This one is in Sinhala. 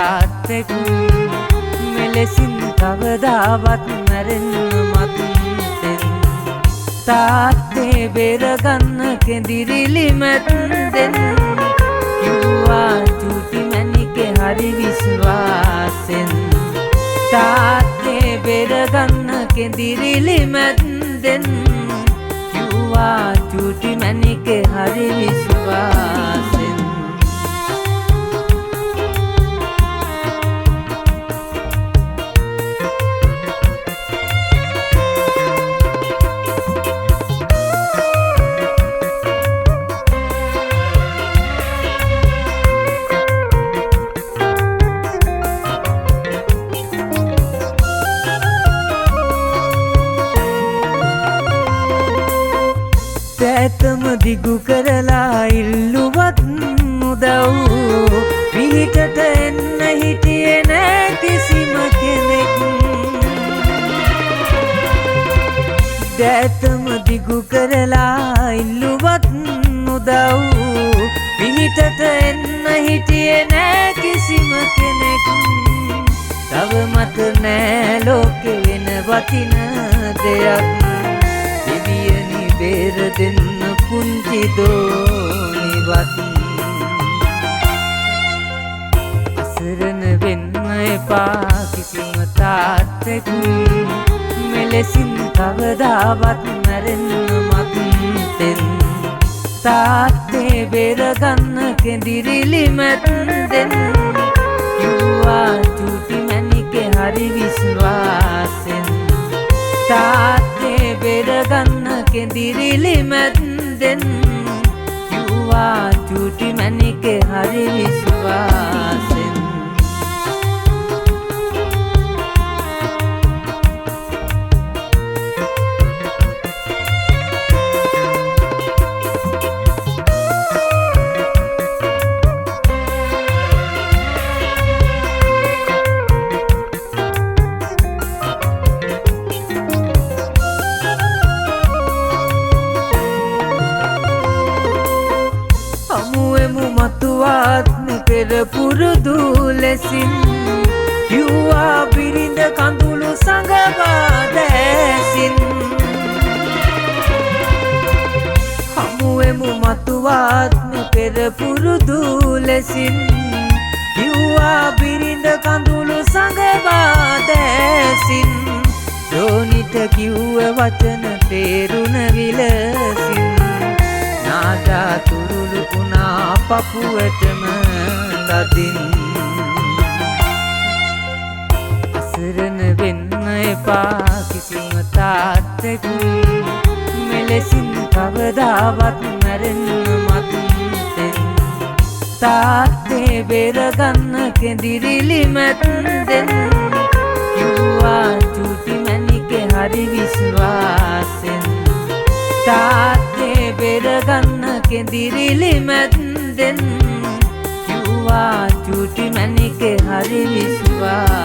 තාත්තෙක් මෙලෙසින් කවදාවත් මැරෙන්න මත්තෙන් තාත්තේ බේරගන්න කෙඳිරිලි මැද්දෙන් කිව්වා චූටි මැණිකේ හරි විශ්වාසෙන් තාත්තේ බේරගන්න කෙඳිරිලි මැද්දෙන් කිව්වා චූටි මැණිකේ හරි විශ්වාසෙන් ඇතම දිගු කරලා ඉල්ලුවත් මුදව් පිහිටට එන්න හිටියේ නෑ කිසිම කෙනෙක් ඇතම දිගු කරලා ඉල්ලුවත් මුදව් පිහිටට එන්න හිටියේ නෑ කිසිම කෙනෙක් තව මට නෑ ලෝකෙ වෙන වටින දෙයක් බේර දෙන්න පුංචි දෝනිවත් අසරණ වෙන්න එපා කිසිම තාත්තෙක් මෙලෙසින් කවදාවත් මැරෙන්න මත්තෙන් තාත්තේ බේරගන්න කෙඳිරිලි මැද්දෙන් කිව්වා චූටි මැණිකේ හරි විශ්වාසෙන් තාත්තේ බේරගන්න කෙඳිරිලි මැද්දෙන් කිව්වා චූටි මැණිකේ හරි විශ්වාසෙන් මතුවාත්ම පෙර පුරුදු ලෙසින් කිව්වා බිරිඳ කඳුළු සඟවා දැසින් හමුවෙමු මතුවාත්ම පෙර පුරුදු ලෙසින් කිව්වා බිරිඳ කඳුළු සඟවා දැසින් දෝනිට කිව්ව වචන තේරුණ විලසින් නාදා තුරුළු පුනා පපුවටම ලදින් අසරණ වෙන්න එපා කිසිම තාත්තෙක් මෙලෙසින් කවදාවත් මැරෙන්න මත්තෙන් තාත්තේ බේරගන්න කෙඳිරිලි මැද්දෙන් කිව්වා චූටි මැණිකේ හරි විශ්වාසෙන් තාත්තේ බේරගන්න කෙඳිරිලි මැද්දෙන් කිව්වා චූටි මැණිකේ හරි විශ්වාසෙන්